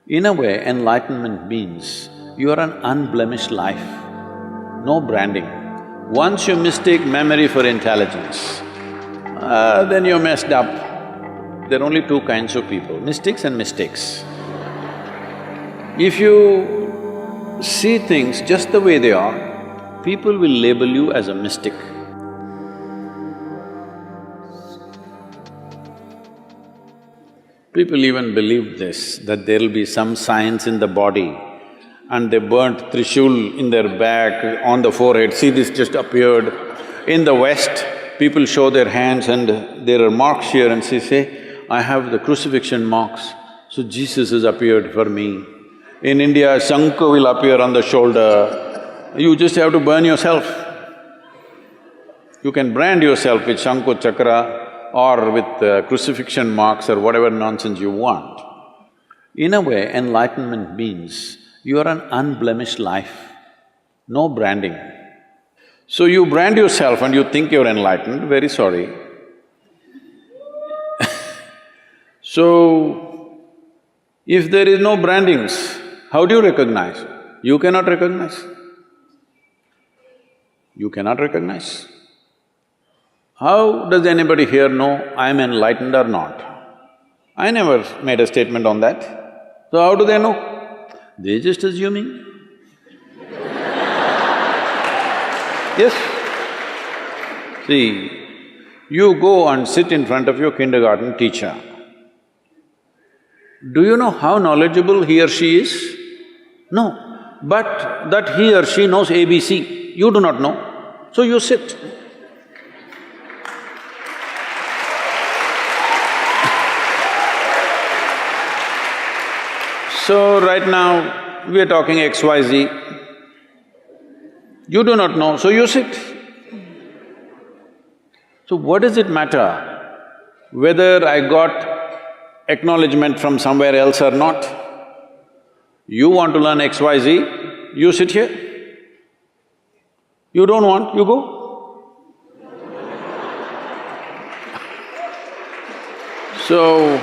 In a way, enlightenment means you are an unblemished life, no branding. Once you mistake memory for intelligence, then you're messed up. There are only two kinds of people, mystics and mistakes. If you see things just the way they are, people will label you as a mystic. People even believed this, that there'll be some science in the body, and they burnt Trishul in their back, on the forehead, see this just appeared. In the West, people show their hands and there are marks here and say, I have the crucifixion marks, so Jesus has appeared for me. In India, Shankha will appear on the shoulder, you just have to burn yourself. You can brand yourself with Shankha Chakra or with crucifixion marks or whatever nonsense you want. In a way, enlightenment means you are an unblemished life, no branding. So you brand yourself and you think you're enlightened, very sorry. So, if there is no brandings, how do you recognize? You cannot recognize. You cannot recognize. How does anybody here know I'm enlightened or not? I never made a statement on that. So how do they know? They're just assuming. Yes. See, you go and sit in front of your kindergarten teacher. Do you know how knowledgeable he or she is? No, but that he or she knows ABC, you do not know, so you sit. So right now, we are talking XYZ. You do not know, so you sit. So what does it matter whether I got acknowledgement from somewhere else or not? You want to learn XYZ, you sit here. You don't want, you go. So,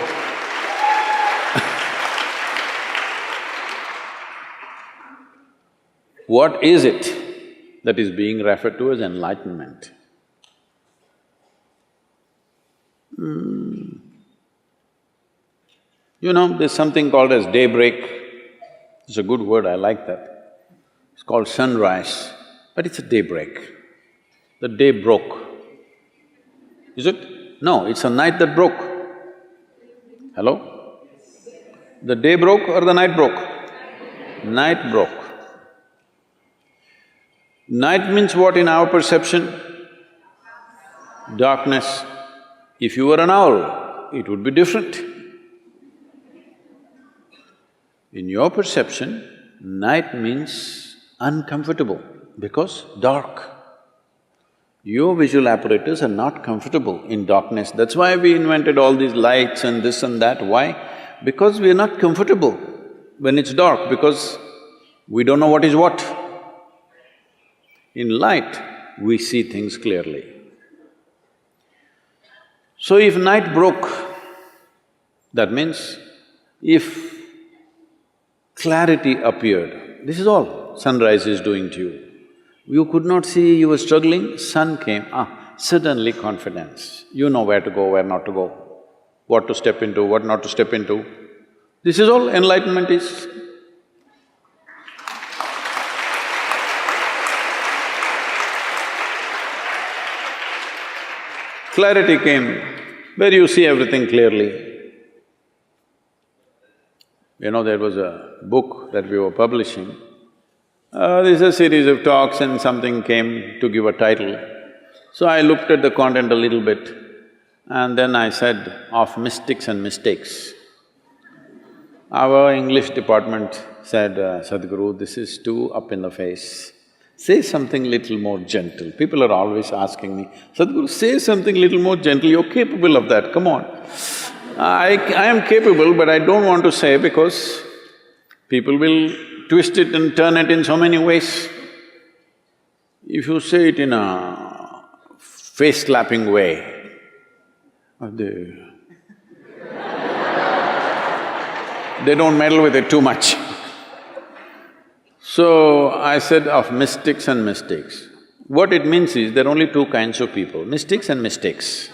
what is it that is being referred to as enlightenment? You know, there's something called as daybreak. It's a good word, I like that. It's called sunrise, but it's a daybreak. The day broke. Is it? No, it's a night that broke. Hello? The day broke or the night broke? Night broke. Night means what in our perception? Darkness. If you were an owl, it would be different. In your perception, night means uncomfortable because dark. Your visual apparatus are not comfortable in darkness. That's why we invented all these lights and this and that. Why? Because we are not comfortable when it's dark, because we don't know what is what. In light, we see things clearly. So if night broke, that means if clarity appeared, this is all sunrise is doing to you. You could not see, you were struggling, sun came, suddenly confidence. You know where to go, where not to go, what to step into, what not to step into. This is all enlightenment is. Clarity came, where you see everything clearly. You know, there was a book that we were publishing. There's a series of talks and something came to give a title. So I looked at the content a little bit and then I said, of mystics and mistakes. Our English department said, Sadhguru, this is too up in the face. Say something little more gentle. People are always asking me, Sadhguru, say something little more gentle, you're capable of that, come on. I am capable, but I don't want to say because people will twist it and turn it in so many ways. If you say it in a face-slapping way, they don't meddle with it too much. So, I said of mystics and mistakes. What it means is, there are only two kinds of people, mystics and mistakes.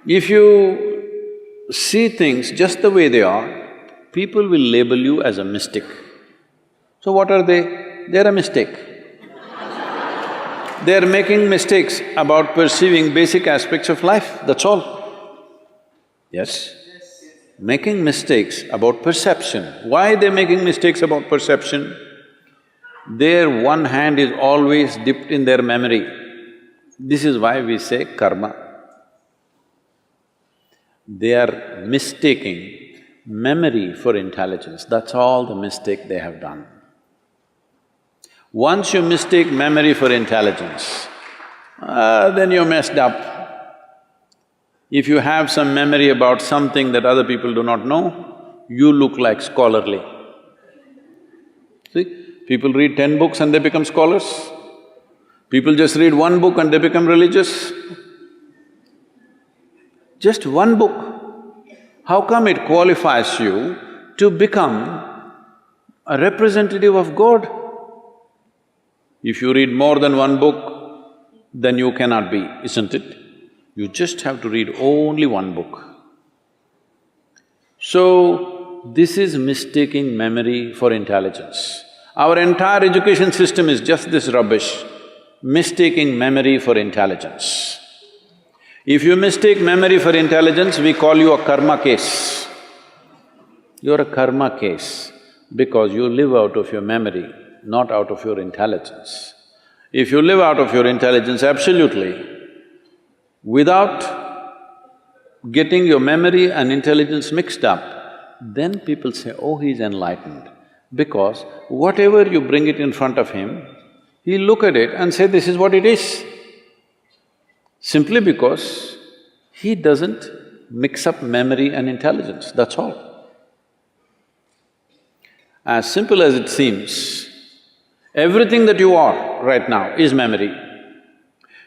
If you see things just the way they are, people will label you as a mystic. So what are they? They're a mistake. They're making mistakes about perceiving basic aspects of life, that's all. Yes? Making mistakes about perception. Why they're making mistakes about perception? Their one hand is always dipped in their memory. This is why we say karma. They are mistaking memory for intelligence, that's all the mistake they have done. Once you mistake memory for intelligence, then you're messed up. If you have some memory about something that other people do not know, you look like scholarly. See, people read 10 books and they become scholars. People just read one book and they become religious. Just one book. How come it qualifies you to become a representative of God? If you read more than one book, then you cannot be, isn't it? You just have to read only one book. So, this is mistaking memory for intelligence. Our entire education system is just this rubbish, mistaking memory for intelligence. If you mistake memory for intelligence, we call you a karma case. You're a karma case because you live out of your memory, not out of your intelligence. If you live out of your intelligence absolutely, without getting your memory and intelligence mixed up, then people say, oh, he's enlightened. Because whatever you bring it in front of him, he'll look at it and say, this is what it is. Simply because he doesn't mix up memory and intelligence, that's all. As simple as it seems, everything that you are right now is memory.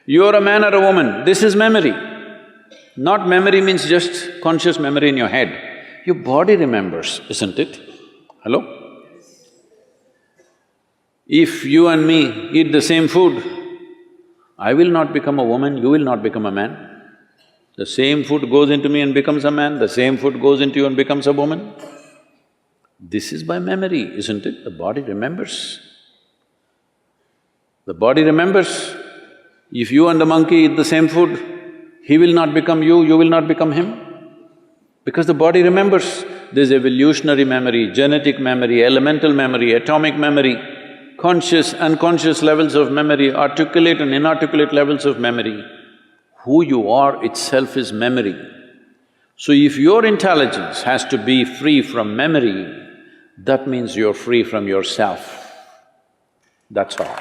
You're a man or a woman, this is memory. Not memory means just conscious memory in your head. Your body remembers, isn't it? Hello? If you and me eat the same food, I will not become a woman, you will not become a man. The same food goes into me and becomes a man, the same food goes into you and becomes a woman. This is by memory, isn't it? The body remembers. The body remembers. If you and the monkey eat the same food, he will not become you, you will not become him. Because the body remembers. There's evolutionary memory, genetic memory, elemental memory, atomic memory, conscious, unconscious levels of memory, articulate and inarticulate levels of memory. Who you are itself is memory. So if your intelligence has to be free from memory, that means you're free from yourself. That's all.